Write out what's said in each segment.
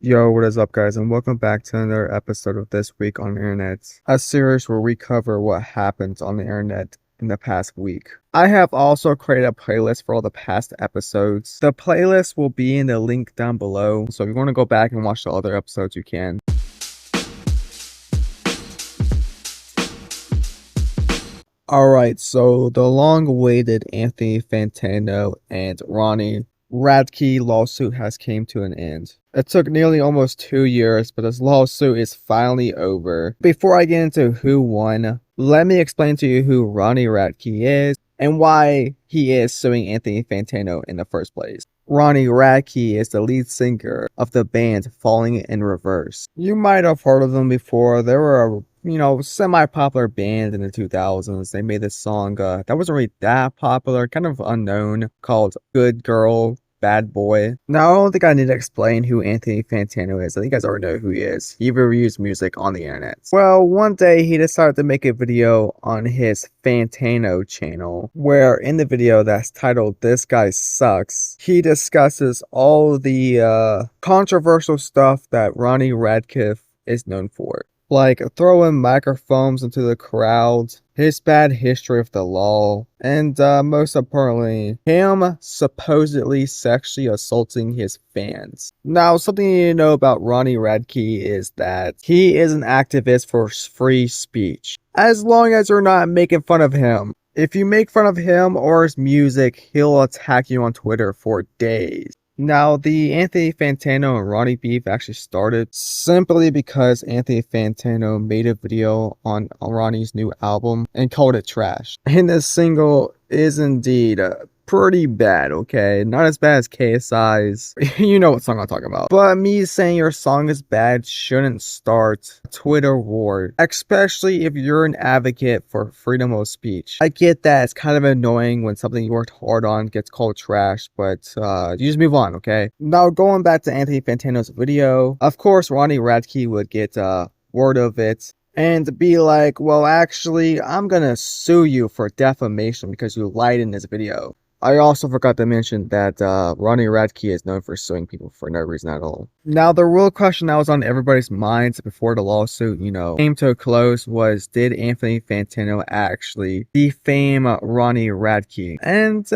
Yo, what is up, guys, and welcome back to another episode of This Week on the Internet, a series where we cover what happened on the internet in the past week. I have also created a playlist for all the past episodes. The playlist will be in the link down below, so if you want to go back and watch the other episodes, you can. Alright, so the long-awaited Anthony Fantano and Ronnie Radke lawsuit has came to an end. It took nearly almost 2 years, but this lawsuit is finally over. Before I get into who won, let me explain to you who Ronnie Radke is and why he is suing Anthony Fantano in the first place. Ronnie Radke is the lead singer of the band Falling in Reverse. You might have heard of them before. They were a semi-popular band in the 2000s. They made this song that wasn't really that popular, kind of unknown, called Good Girl, Bad Boy. Now, I don't think I need to explain who Anthony Fantano is. I think you guys already know who he is. He reviews music on the internet. Well, one day he decided to make a video on his Fantano channel, where in the video that's titled This Guy Sucks, he discusses all the controversial stuff that Ronnie Radke is known for. Like throwing microphones into the crowd, his bad history of the law, and most importantly, him supposedly sexually assaulting his fans. Now, something you need to know about Ronnie Radke is that he is an activist for free speech. As long as you're not making fun of him. If you make fun of him or his music, he'll attack you on Twitter for days. Now, the Anthony Fantano and Ronnie beef actually started simply because Anthony Fantano made a video on Ronnie's new album and called it trash. And this single is indeed pretty bad, okay? Not as bad as KSI's. You know what song I'm talking about. But me saying your song is bad shouldn't start a Twitter war, especially if you're an advocate for freedom of speech. I get that it's kind of annoying when something you worked hard on gets called trash, but you just move on, okay? Now, going back to Anthony Fantano's video, of course, Ronnie Radke would get word of it and be like, well, actually, I'm gonna sue you for defamation because you lied in this video. I also forgot to mention that Ronnie Radke is known for suing people for no reason at all. Now, the real question that was on everybody's minds before the lawsuit, came to a close was, did Anthony Fantano actually defame Ronnie Radke? And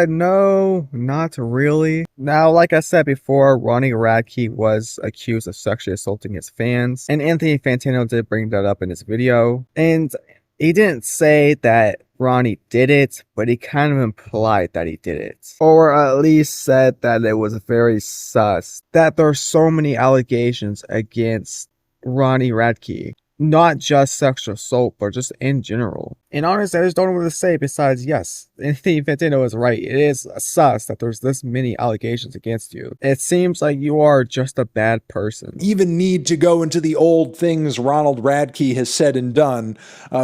no, not really. Now, like I said before, Ronnie Radke was accused of sexually assaulting his fans, and Anthony Fantano did bring that up in his video. And he didn't say that Ronnie did it, but he kind of implied that he did it. Or at least said that it was very sus that there's so many allegations against Ronnie Radke. Not just sexual assault, but just in general. And honestly, I just don't know what to say besides, yes, Anthony Fantano is right. It is sus that there's this many allegations against you. It seems like you are just a bad person. Even need to go into the old things Ronald Radke has said and done,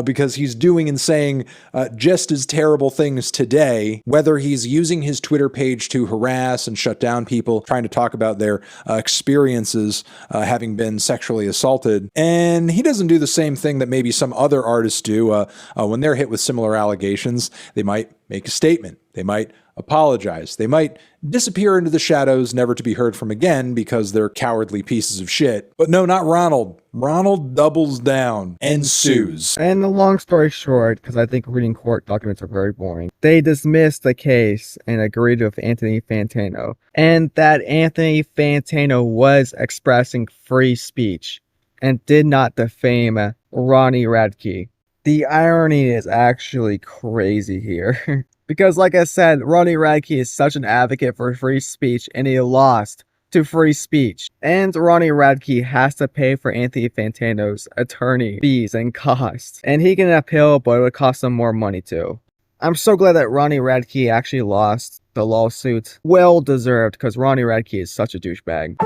because he's doing and saying just as terrible things today, whether he's using his Twitter page to harass and shut down people, trying to talk about their experiences having been sexually assaulted. And he doesn't do the same thing that maybe some other artists do. When they're hit with similar allegations, they might make a statement. They might apologize. They might disappear into the shadows, never to be heard from again because they're cowardly pieces of shit. But no, not Ronald. Ronald doubles down and sues. And the long story short, because I think reading court documents are very boring, they dismissed the case and agreed with Anthony Fantano. And that Anthony Fantano was expressing free speech and did not defame Ronnie Radke. The irony is actually crazy here. Because like I said, Ronnie Radke is such an advocate for free speech and he lost to free speech. And Ronnie Radke has to pay for Anthony Fantano's attorney fees and costs. And he can appeal, but it would cost him more money too. I'm so glad that Ronnie Radke actually lost the lawsuit. Well deserved, because Ronnie Radke is such a douchebag.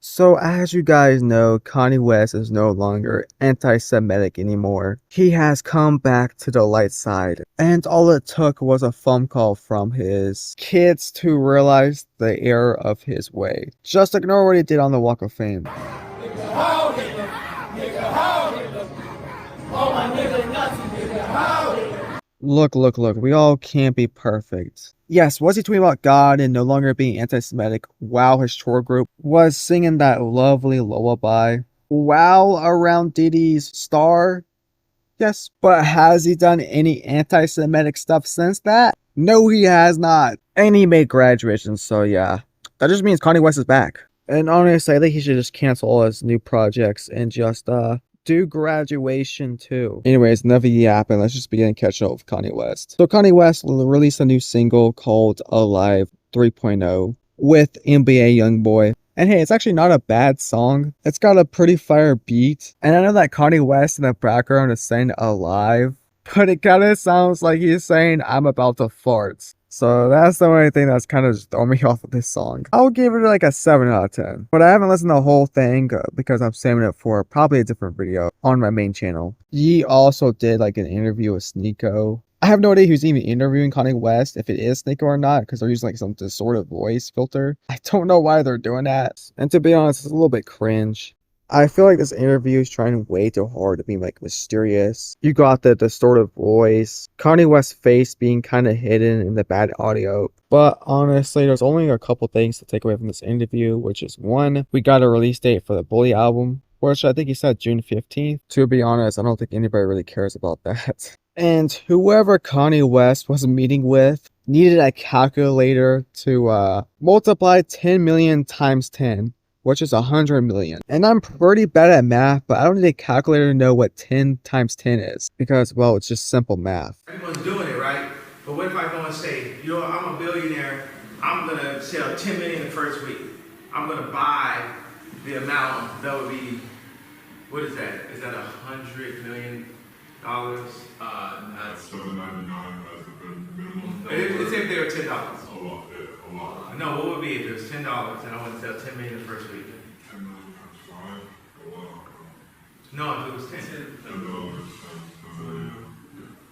So as you guys know, Kanye West is no longer anti-Semitic anymore. He has come back to the light side. And all it took was a phone call from his kids to realize the error of his way. Just ignore what he did on the Walk of Fame. Look, we all can't be perfect. Yes, was he tweeting about God and no longer being anti-Semitic while his tour group was singing that lovely lullaby while around Diddy's star? Yes, but has he done any anti-Semitic stuff since that? No, he has not. And he made graduation, so yeah. That just means Kanye West is back. And honestly, I think he should just cancel all his new projects and just do graduation too. Anyways, enough of yapping. Let's just begin catching up with Kanye West. So Kanye West released a new single called Alive 3.0 with NBA Youngboy. And hey, it's actually not a bad song. It's got a pretty fire beat. And I know that Kanye West in the background is saying alive, but it kind of sounds like he's saying I'm about to fart. So that's the only thing that's kind of just throwing me off of this song. I'll give it like a 7 out of 10. But I haven't listened to the whole thing because I'm saving it for probably a different video on my main channel. Ye also did like an interview with Sneeko. I have no idea who's even interviewing Kanye West, if it is Sneeko or not, because they're using like some distorted voice filter. I don't know why they're doing that. And to be honest, it's a little bit cringe. I feel like this interview is trying way too hard to be like mysterious. You got the distorted voice, Kanye West's face being kind of hidden in the bad audio. But honestly, there's only a couple things to take away from this interview, which is one, we got a release date for the Bully album, which I think he said June 15th. To be honest, I don't think anybody really cares about that. And whoever Kanye West was meeting with needed a calculator to multiply 10 million times 10. Which is 100 million. And I'm pretty bad at math, but I don't need a calculator to know what 10 times 10 is. Because, well, it's just simple math. Everyone's doing it, right? But what if I go and say, you know, I'm a billionaire, I'm gonna sell 10 million the first week. I'm gonna buy the amount that would be, what is that? Is that $100 million? That's $7.99 as a minimum. Let's say if they were $10. A lot, yeah, a lot. No, what would be if it was $10 and I want to sell 10 million the first week? 10 million times 5, a lot. No, if it was 10. $10 times 10 million.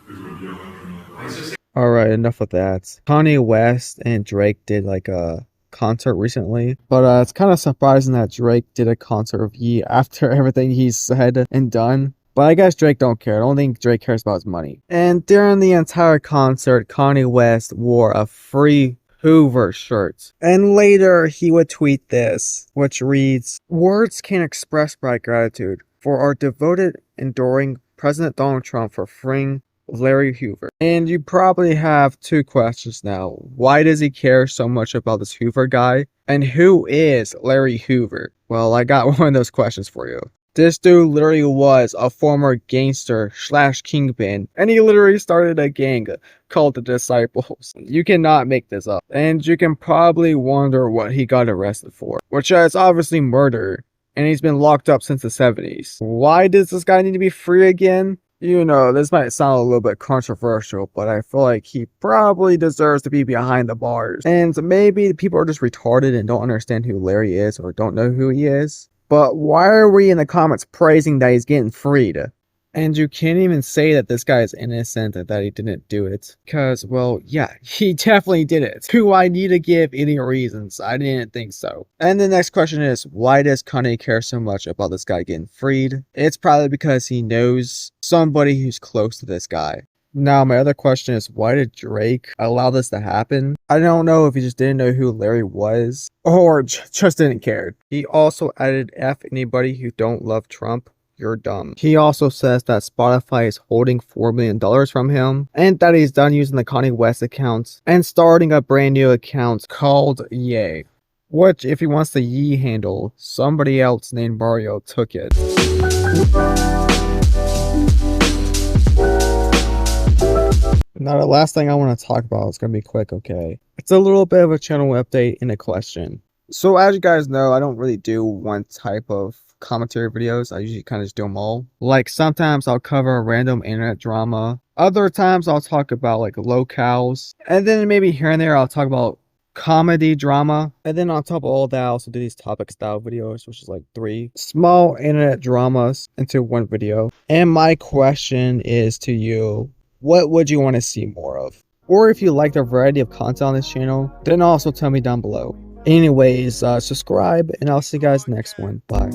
It's going to be $100 million. It's just Alright, enough of that. Kanye West and Drake did like a concert recently. But it's kind of surprising that Drake did a concert of Ye after everything he's said and done. But I guess Drake don't care. I don't think Drake cares about his money. And during the entire concert, Kanye West wore a free Hoover shirt. And later, he would tweet this, which reads, "Words can't express my gratitude for our devoted, enduring President Donald Trump for freeing Larry Hoover." And you probably have two questions now. Why does he care so much about this Hoover guy? And who is Larry Hoover? Well, I got one of those questions for you. This dude literally was a former gangster / kingpin, and he literally started a gang called the Disciples. You cannot make this up. And you can probably wonder what he got arrested for, which is obviously murder, and he's been locked up since the 70s. Why does this guy need to be free again? You know, this might sound a little bit controversial, but I feel like he probably deserves to be behind the bars. And maybe people are just retarded and don't understand who Larry is or don't know who he is. But why are we in the comments praising that he's getting freed? And you can't even say that this guy is innocent and that he didn't do it. Because, well, yeah, he definitely did it. Do I need to give any reasons? I didn't think so. And the next question is, why does Kanye care so much about this guy getting freed? It's probably because he knows somebody who's close to this guy. Now, my other question is, why did Drake allow this to happen? I don't know if he just didn't know who Larry was or just didn't care. He also added, "F anybody who don't love Trump, you're dumb." He also says that Spotify is holding $4 million from him and that he's done using the Kanye West account and starting a brand new account called Ye. Which, if he wants the Ye handle, somebody else named Mario took it. Now, the last thing I want to talk about is going to be quick, okay? It's a little bit of a channel update and a question. So, as you guys know, I don't really do one type of commentary videos. I usually kind of just do them all. Like, sometimes I'll cover a random internet drama. Other times I'll talk about, like, locales. And then maybe here and there I'll talk about comedy drama. And then on top of all that, I also do these topic style videos, which is like 3 small internet dramas into one video. And my question is to you, what would you want to see more of? Or if you like the variety of content on this channel, then also tell me down below. Anyways, subscribe, and I'll see you guys next one. Bye.